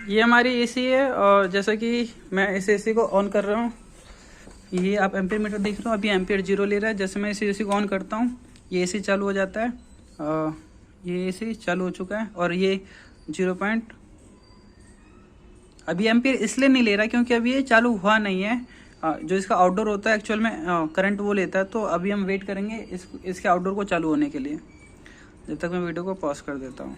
ये हमारी एसी है और जैसा कि मैं इस एसी को ऑन कर रहा हूँ, ये आप एम्पीयर मीटर देख रहे हो, अभी एम्पीयर 0 ले रहा है। जैसे मैं इस एसी को ऑन करता हूँ ये एसी चालू हो जाता है। ये एसी चालू हो चुका है और ये 0 पॉइंट अभी एम्पीयर इसलिए नहीं ले रहा क्योंकि अभी ये चालू हुआ नहीं है। जो इसका आउटडोर होता है एक्चुअल में करंट वो लेता है, तो अभी हम वेट करेंगे इसके आउटडोर को चालू होने के लिए। जब तक मैं वीडियो को पॉज कर देता हूँ।